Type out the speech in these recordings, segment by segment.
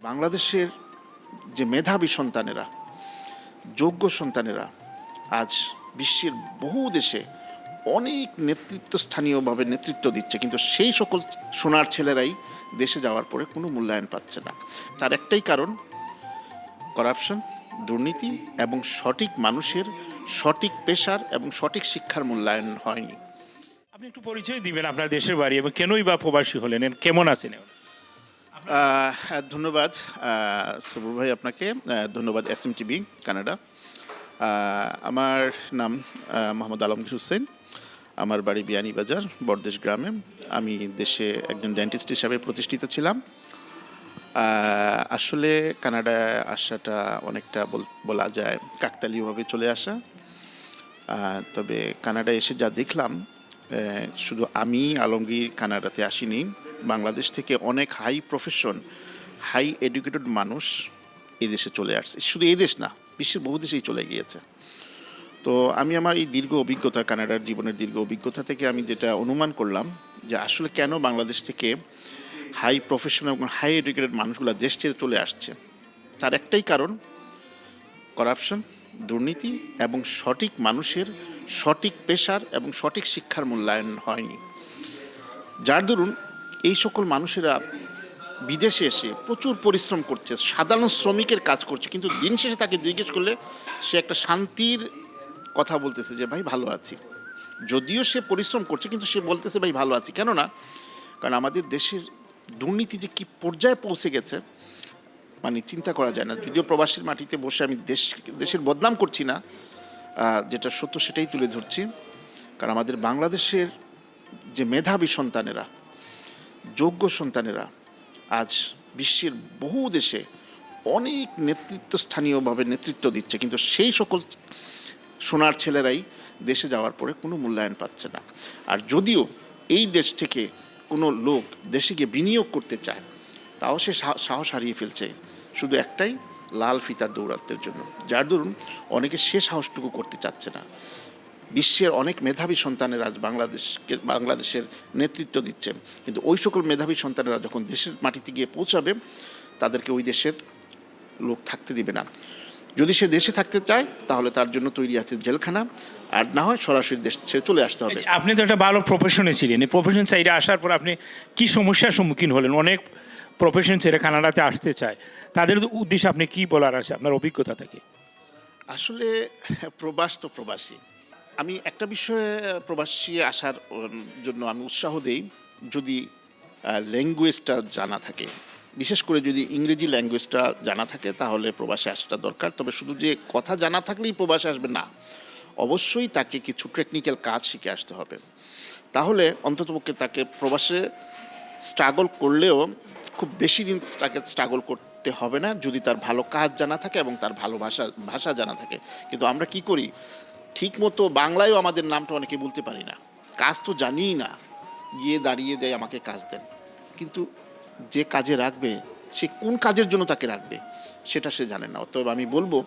বাংলাদেশের যে মেধাবী সন্তানেরা, যোগ্য সন্তানেরা আজ বিশ্বের বহু দেশে অনেক নেতৃত্বস্থানীয়ভাবে নেতৃত্ব দিচ্ছে, কিন্তু সেই সকল সোনার ছেলেরাই দেশে যাওয়ার পরে কোনো মূল্যায়ন পাচ্ছে না। তার একটাই কারণ, করাপশন, দুর্নীতি এবং সঠিক মানুষের সঠিক পেশার এবং সঠিক শিক্ষার মূল্যায়ন হয়নি। আপনি একটু পরিচয় দিবেন আপনার দেশের বাড়ি এবং কেনই বা প্রবাসী হলেন, কেমন আছেন? ধন্যবাদ সবুর ভাই, আপনাকে ধন্যবাদ SMTV কানাডা। আমার নাম মোহাম্মদ আলমগীর হোসেন। আমার বাড়ি বিয়ানীবাজার বরদেশ গ্রামে। আমি দেশে একজন ডেন্টিস্ট হিসাবে প্রতিষ্ঠিত ছিলাম। আসলে কানাডায় আসাটা অনেকটা বলা যায় কাকতালীয়ভাবে চলে আসা। তবে কানাডায় এসে যা দেখলাম, শুধু আমি আলমগীর কানাডাতে আসিনি, বাংলাদেশ থেকে অনেক হাই প্রফেশন, হাই এডুকেটেড মানুষ এই দেশে চলে আসছে। শুধু এই দেশ না, বিশ্বের বহু দেশেই চলে গিয়েছে। তো আমি আমার এই দীর্ঘ অভিজ্ঞতা, কানাডার জীবনের দীর্ঘ অভিজ্ঞতা থেকে আমি যেটা অনুমান করলাম যে আসলে কেন বাংলাদেশ থেকে হাই প্রফেশনাল এবং হাই এডুকেটেড মানুষগুলো দেশ ছেড়ে চলে আসছে, তার একটাই কারণ, করাপশন, দুর্নীতি এবং সঠিক মানুষের সঠিক পেশার এবং সঠিক শিক্ষার মূল্যায়ন হয়নি। যার দরুন এই সকল মানুষেরা বিদেশে এসে প্রচুর পরিশ্রম করছে, সাধারণ শ্রমিকের কাজ করছে, কিন্তু দিন শেষে তাকে জিজ্ঞেস করলে সে একটা শান্তির কথা বলতেছে যে ভাই ভালো আছি। যদিও সে পরিশ্রম করছে, কিন্তু সে বলতেছে ভাই ভালো আছি। কেননা কারণ আমাদের দেশের দুর্নীতি যে কী পর্যায়ে পৌঁছে গেছে, মানে চিন্তা করা যায় না। যদিও প্রবাসীর মাটিতে বসে আমি দেশের বদনাম করছি না, যেটা সত্য সেটাই তুলে ধরছি। কারণ আমাদের বাংলাদেশের যে মেধাবী সন্তানেরা, যোগ্য সন্তানেরা আজ বিশ্বের বহু দেশে অনেক নেতৃত্বস্থানীয়ভাবে নেতৃত্ব দিচ্ছে, কিন্তু সেই সকল সোনার ছেলেরাই দেশে যাওয়ার পরে কোনো মূল্যায়ন পাচ্ছে না। আর যদিও এই দেশ থেকে কোনো লোক দেশে গিয়ে বিনিয়োগ করতে চায়, তাও সে সাহস হারিয়ে ফেলছে শুধু একটাই, লাল ফিতার দৌরাত্মের জন্য। যার দরুন অনেকে সে সাহসটুকু করতে চাচ্ছে না। বিশ্বের অনেক মেধাবী সন্তানেরা আজ বাংলাদেশের নেতৃত্ব দিচ্ছেন, কিন্তু ওই সকল মেধাবী সন্তানেরা যখন দেশের মাটিতে গিয়ে পৌঁছাবে, তাদেরকে ওই দেশের লোক থাকতে দিবে না। যদি সে দেশে থাকতে চায়, তাহলে তার জন্য তৈরি আছে জেলখানা, আর না হয় সরাসরি দেশ ছেড়ে চলে আসতে হবে। আপনি তো একটা ভালো প্রফেশনে ছিলেন, এই প্রফেশন সাইডে আসার পর আপনি কি সমস্যার সম্মুখীন হলেন? অনেক প্রফেশন ছেড়ে কানাডাতে আসতে চায়, তাদের উদ্দেশ্যে আপনি কি বলার আছে আপনার অভিজ্ঞতা থেকে? আসলে প্রবাস তো প্রবাসী। আমি একটা বিষয়ে প্রবাসী আসার জন্য আমি উৎসাহ দেই, যদি ল্যাঙ্গুয়েজটা জানা থাকে, বিশেষ করে যদি ইংরেজি ল্যাঙ্গুয়েজটা জানা থাকে, তাহলে প্রবাসে আসাটা দরকার। তবে শুধু যে কথা জানা থাকলেই প্রবাসে আসবে না, অবশ্যই তাকে কিছু টেকনিক্যাল কাজ শিখে আসতে হবে। তাহলে অন্ততপক্ষে তাকে প্রবাসে স্ট্রাগল করলেও খুব বেশি দিন তাকে স্ট্রাগল করতে হবে না, যদি তার ভালো কাজ জানা থাকে এবং তার ভালো ভাষা জানা থাকে। কিন্তু আমরা কি করি, ঠিক মতো বাংলায়ও আমাদের নামটা অনেকে বলতে পারি না, কাজ তো জানিই না, গিয়ে দাঁড়িয়ে দেয় আমাকে কাজ দেন, কিন্তু যে কাজে রাখবে সে কোন কাজের জন্য তাকে রাখবে সেটা সে জানে না। অতএব আমি বলবো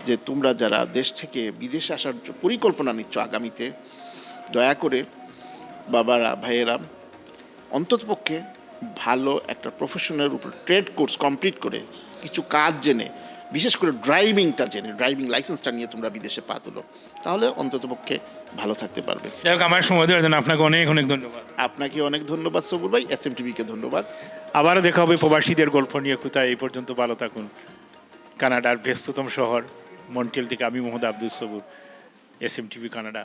যে তোমরা যারা দেশ থেকে বিদেশে আসার পরিকল্পনা নিচ্ছ আগামীতে, দয়া করে বাবারা, ভাইয়েরা, অন্ততপক্ষে ভালো একটা প্রফেশনের উপর ট্রেড কোর্স কমপ্লিট করে কিছু কাজ জেনে, বিশেষ করে ড্রাইভিংটা জেনে, ড্রাইভিং লাইসেন্সটা নিয়ে তোমরা বিদেশে পা তুলো, তাহলে অন্ততপক্ষে ভালো থাকতে পারবে। যাই হোক, আমার সময় দেওয়ার জন্য আপনাকে অনেক অনেক ধন্যবাদ। আপনাকে অনেক ধন্যবাদ সবুর ভাই, SMTVকে ধন্যবাদ। আবারও দেখা হবে প্রবাসীদের গল্প নিয়ে কোথায়। এই পর্যন্ত ভালো থাকুন। কানাডার ব্যস্ততম শহর মন্ট্রিয়াল থেকে আমি মোহাম্মদ আব্দুল সবুর, SMTV কানাডা।